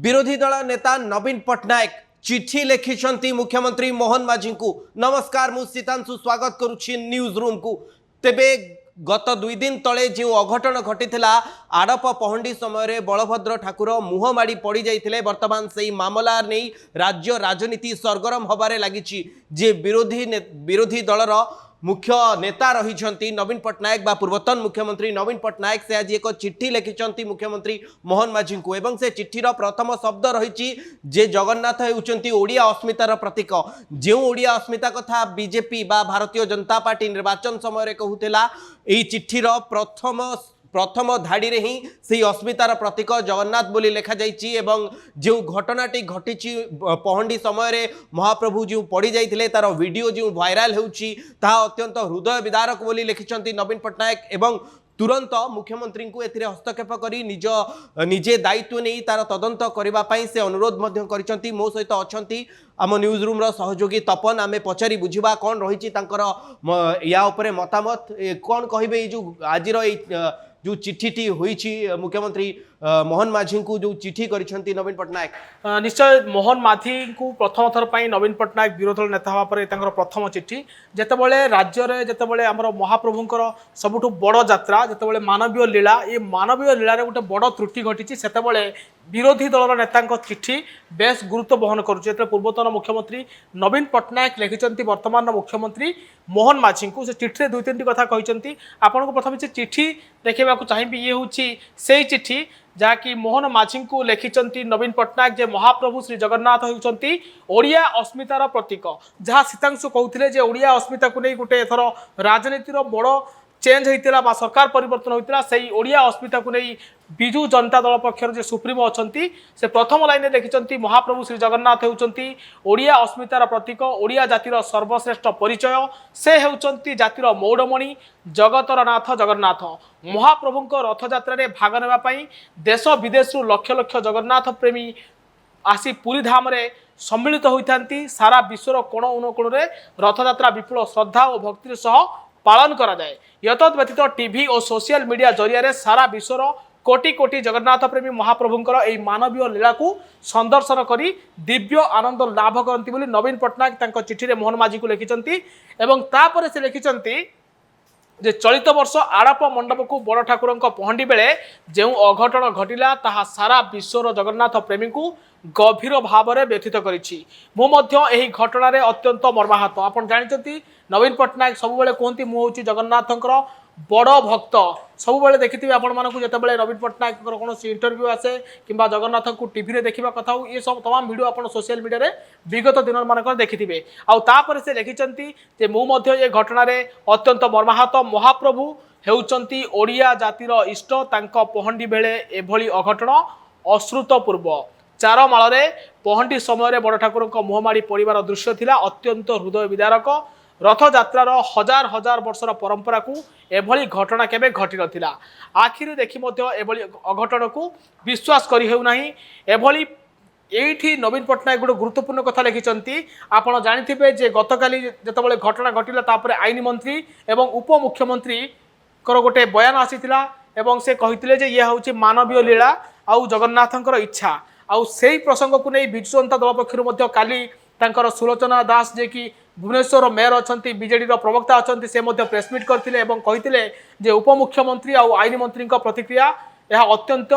विरोधी दल नेता नवीन पट्टनायक चिठी लिखिं मुख्यमंत्री मोहन माझी को। नमस्कार, मु सीतांशु स्वागत करुछि न्यूज रूम को। तेबे गत 2 दिन तले जो अघटन घटी आड़प पहंडी समय बलभद्र ठाकुर मुह माड़ी पड़ जाते बर्तमान से मामला नहीं राज्य राजनीति सरगरम हबारे लगी। जे विरोधी दलर मुख्य नेता रही नवीन पट्टनायक बा पूर्वतन मुख्यमंत्री नवीन पट्टनायक से आज एक चिट्ठी लिखिं मुख्यमंत्री मोहन माझी को। एवं से चिट्ठीर प्रथम शब्द रही जे जगन्नाथ होउचंती ओडिया अस्मितार प्रतीक। जो ओडिया अस्मिता कथा बीजेपी बा भारतीय जनता पार्टी निर्वाचन समय कहूला यही चिट्ठीर प्रथम धाड़ी रे ही से अस्मितार प्रतीक जगन्नाथ बोली लिखा जाइछि। एवं जो घटनाटी घटी पहंडी समय महाप्रभु जो पड़ जाते तार वीडियो जो वायरल होउछि ताहा अत्यंत हृदय विदारक बोली लिखिं नवीन पट्टनायक। एवं तुरंत मुख्यमंत्री को एथिरे हस्तक्षेप करी निजे दायित्व नहीं तार तदंत करने से अनुरोध करिसेंती। मो सहित अच्छी आम न्यूज रूम रो सहयोगी तपन आमे पचारि बुझिबा कौन रही या उपरे मतामत कौन कहिबे जो आज जो चिट्ठी होईछि मुख्यमंत्री मोहन माझी को जो चिट्ठी करिसेंती नवीन पट्टनायक। निश्चय मोहन माझी को प्रथम थर पर नवीन पट्टनायक विरोधी दल नेता हवा प्रथम चिट्ठी जितेबाला राज्य में जितेबाला आमर महाप्रभुंर सबुठ बड़ यात्रा जितेबाला मानवीय लीला ये मानवीय लीलार गोटे बड़ त्रुटि घटी से विरोधी दलर नेता चिट्ठी बेस गुरुत्व बहन कर पूर्वतन मुख्यमंत्री नवीन पट्टनायक लिखिं वर्तमान मुख्यमंत्री मोहन माझी को। से चिट्ठी 2-3 कथा कहते आपन को प्रथम से चिट्ठी देखा चाहिए। ये हूँ से चिट्ठी जहाँकि मोहन माझी को लिखिं नवीन पट्टनायक जे महाप्रभु श्री जगन्नाथ होउचंती ओडिया अस्मितार प्रतीक। जहाँ सीतांशु कहते ओडिया अस्मिता को नहीं गोटे एथर राजनीतिर बड़ चेंज होता बा सरकार परिवर्तन होता से ओडिया अस्मिता को नहीं विजु जनता दल पक्षर जे सुप्रीमो अच्छी से प्रथम लाइन लिखिं महाप्रभु श्री जगन्नाथ होउचंती ओडिया अस्मितार प्रतीक ओडिया जातिर सर्वश्रेष्ठ परिचय से होउचंती जातिर मौड़मणि जगतर नाथ जगन्नाथ। महाप्रभुंक रथयात्रा रे भाग नेबा पई देश विदेश लक्ष लक्ष जगन्नाथ प्रेमी आसी पुरी धाम रे सम्मिलित होइथांती। सारा विश्वर कोण अनुकोण रे रथयात्रा विपुल श्रद्धा और भक्ति सह पालन करा जाए। यतद व्यतीत टीवी और सोशल मीडिया जरिया रे सारा विश्वर कोटि कोटि जगन्नाथ प्रेमी महाप्रभुंकर एई मानवीय लीला को संदर्शन करी दिव्य आनंद लाभ करती बोली नवीन पट्टनायक तांको चिठी रे मोहन माझी को लिखिं। एवं तापर से लिखिं जे चलित वर्ष आड़प मंडप को बड़ ठाकुर पहंडी बेले जो अघटन घटिला ताहा सारा विश्वर जगन्नाथ प्रेमी को गभीर भाव में व्यथित करिछि। यही घटना रे अत्यंत मर्माहत। आपन जानते नवीन पट्टनायक सब बेले कहती मु हूँ जगन्नाथंकर बड़ भक्त। सब बेले देखिथिबे आपण मानकु जेतेबेले नवीन पट्टनायक कौन इंटरव्यू आसे किंबा जगन्नाथ को टीवी रे देखिबा कथा हो ये सब तमाम वीडियो आपण सोशल मीडिया रे विगत दिन मानक देखिथिबे। आउ तापर से लिखिंती जे मु मध्य ये घटना रे अत्यंत मर्माहत। महाप्रभु हेउचंती ओडिया जातिर इष्ट तांको पहंडी बेले एभली अघटन अश्रुतपूर्व। चारमाल पहंडी समय बड़ ठाकुर मुहमाड़ी पड़ार दृश्य थिला अत्यंत हृदय विदारक। रथयात्रार हजार हजार वर्षर परंपरा को एभली घटना केबे घटी नथिला। आखिरी देखि मध्य एभली अघटन को विश्वास करि हेउ नाही। एभली एठी नवीन पट्टनायक गोटे गुरुत्वपूर्ण कथा लिखिं। आपड़ जानिथिबे जे गतकाली जेतेबेले घटना घटिला तापरे आईन मंत्री एवं उपमुख्यमंत्री गोटे बयान आसीथिला एवं से कहिथिले जे ये होउची मानवीय लीला आउ जगन्नाथंकर इच्छा। आउ सेही प्रसंग को नहीं विजु जनता दल पक्षर मध्य काली तांकर सुलोचना दास जे कि भुवनेश्वर मेयर अच्छा बीजेडी प्रवक्ता अच्छा से प्रेसमिट करते कही उपमुख्यमंत्री आउ आईन मंत्री प्रतिक्रिया यह अत्यंत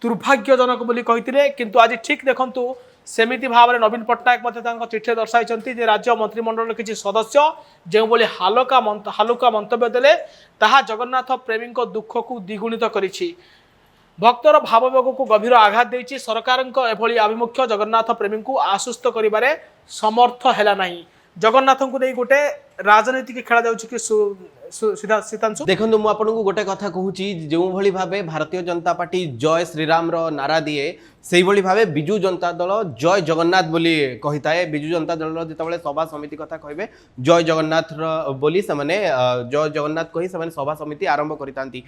दुर्भाग्यजनक बोली कहते। किंतु आज ठीक देखंतु सेमिति भाव में नवीन पट्टनायक चिठी दर्शाई राज्य मंत्रिमंडल किसी सदस्य जो बोली हालुका मंतव्य देले ताहा जगन्नाथ प्रेमी दुख को द्विगुणित करिछि। भक्तर भाववेग को गभीर आघात देछि। सरकार एभली आभिमुख्य जगन्नाथ प्रेमी को आश्वस्त करिबारे समर्थ हैला नाही। जगन्नाथ को नहीं गोटे राजनीति की खेला जाउछि कि सीतांशु देखो मु आपको गोटे कथा कहूँ जो भली भावे भारतीय जनता पार्टी जय श्रीराम रो नारा दिए से भली भावे बिजु जनता दल जय जगन्नाथ बोली कही थाए। बिजु जनता दल जितेबाला सभा समिति कथा कहे जय जगन्नाथ बोली से जय जगन्नाथ कही से सभा समिति आरंभ करते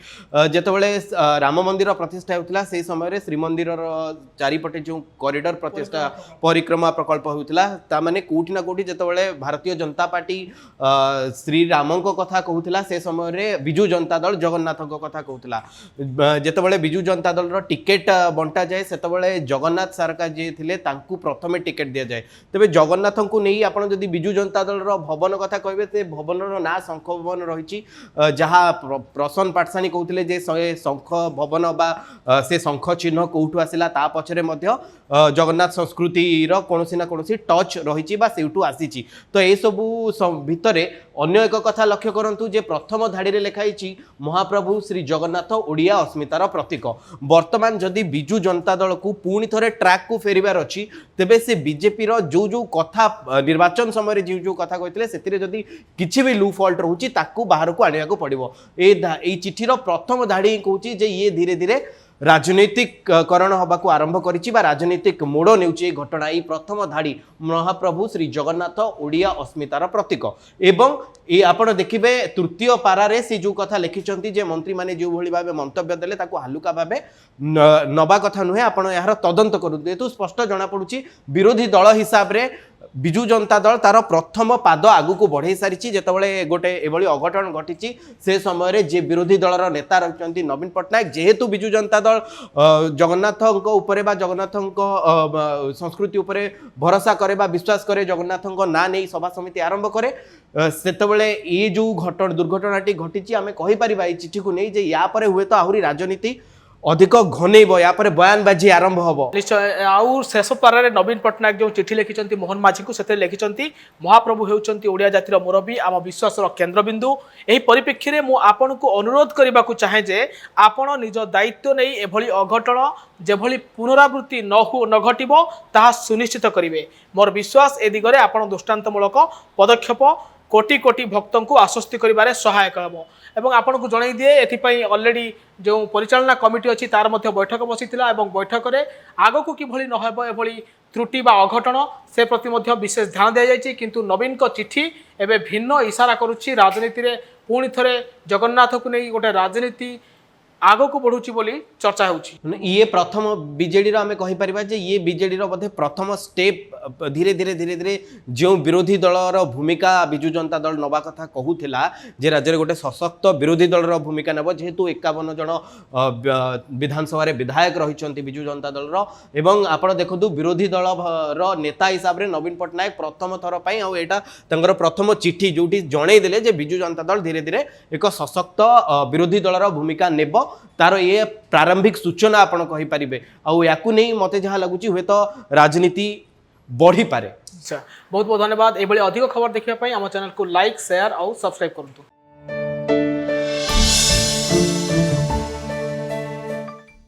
जितेबाला राम मंदिर प्रतिष्ठा होता से समय श्रीमंदिर चारिपटे जो कॉरिडोर प्रतिष्ठा परिक्रमा प्रकल्प होता कौटि ना कौटि जितेबाला भारतीय जनता पार्टी श्रीराम कथा कहूला से समय विजु जनता दल जगन्नाथ कथा कहूला जितेबाला विजु जनता दल टिकेट बंटा जाए से जगन्नाथ सरकार जी थे प्रथम टिकेट दि जाए तेज जगन्नाथ को नहीं आप विजु जनता दल भवन कथा कहे से भवन ना शंख भवन रही जहाँ प्रसन्न पाठशाणी कहते जे शंख भवन बा से शंख चिन्ह कौटू आसला ता पछरे जगन्नाथ संस्कृति कौन ना कौन टच रही आसी तो ये सब भितर अन्य एक कथा लक्ष्य करूँ जे प्रथम धाड़ी में लिखाई महाप्रभु श्री जगन्नाथ ओडिया अस्मितार प्रतीक वर्तमान जदि विजु जनता दल को पुणी थे ट्रैक को फेरबार अच्छी तेबे से बीजेपी जो जो कथा निर्वाचन समय जो जो कथा कहते से जदि किसी भी लू फल्ट रोचे बाहर को आने को पड़ो ये चिठीर प्रथम धाड़ी कहूँ ये धीरे धीरे राजनैतिक करण हवा को आरंभ करिछि बा राजनैतिक मोड़ नेउछि घटना ये प्रथम धाड़ी महाप्रभु श्री जगन्नाथ ओडिया अस्मितार प्रतीक एवं ये आपण देखिबे तृतीय पारारे से जो कथा लिखिछंती जे मंत्री माने जो भली भाबे मंतव्य देले ताको हालुका भाबे नबा कथा नुहे आपण यार तदंत करू जेतु स्पष्ट जना पडुछि विरोधी दल हिसाब रे विजु जनता दल तार प्रथम पाद आगु को बढ़ई सारी जितेबाला गोटे एभली अघटन घटी से समय जे विरोधी दलर नेता रही नवीन पट्टनायक जेहेतु विजु जनता दल जगन्नाथ जगन्नाथ संस्कृति उपरे भरोसा करे विश्वास करे जगन्नाथ ना नहीं सभा समिति आरंभ करे से ये जो दुर्घटनाटी घटी आम कहीपर चिठी को नहीं या हुए तो आहरी राजनीति अधिक घनेब या बयानबाजी आरंभ हम निश्चय आउ शेष पारे नवीन पट्टनायक जो चिठी लिखिं मोहन माझी को से लिखिं महाप्रभु होती ओडिया जातिर मुरबी आम विश्वास केन्द्रबिंदु यही परिप्रेक्षी में मुझे को अनुरोध करने को चाहे जे आपण निज दायित्व नहीं एभली अघटन जेभली पुनरावृत्ति न घटब ताहा सुनिश्चित करेंगे मोर विश्वास ए दिगरे आपण दृष्टांतमूलक पदक्षेप कोटी कोटी भक्तों को आश्वस्ति करिबारे सहायक हम एवं आपण को जणाई दिए एथिपाई ऑलरेडी जो परिचालना कमिटी अच्छी तार मध्य बैठक बसीथिला एवं बैठक रे आगो को किभली न हेबो एभली त्रुटि बा अघटन से प्रति मध्य विशेष ध्यान दिया जायछि किंतु नवीन को चिट्ठी एबे भिन्न इशारा करूछि राजनीति रे पुणी थरे जगन्नाथ को नहीं गोटे राजनीति आगो को बढ़ुची बोली चर्चा होची ये प्रथम बीजेडी आम कहीपर ये बीजेडी बोधे प्रथम स्टेप धीरे धीरे धीरे धीरे जो विरोधी दलर भूमिका विजु जनता दल नवा कथा कहूला जे राज्य में गोटे सशक्त विरोधी दलर भूमिका नेब जेहेतु 51 जन विधानसभा विधायक रही विजु जनता दलर एवं आप देखु विरोधी दलर नेता हिसाब से नवीन पट्टनायक प्रथम थर पर प्रथम चिठी जो जनईदे जे विजु जनता दल धीरे धीरे एक सशक्त विरोधी दलर भूमिका नेब तार ये प्रारंभिक सूचना आपण कहि परिबे आउ याकु नहीं मते जहाँ लगुची हुए तो राजनीति बढ़ी पारे। अच्छा बहुत बहुत धन्यवाद। ये अधिक खबर देखिए आम चैनल को लाइक शेयर और सब्सक्राइब करंतु।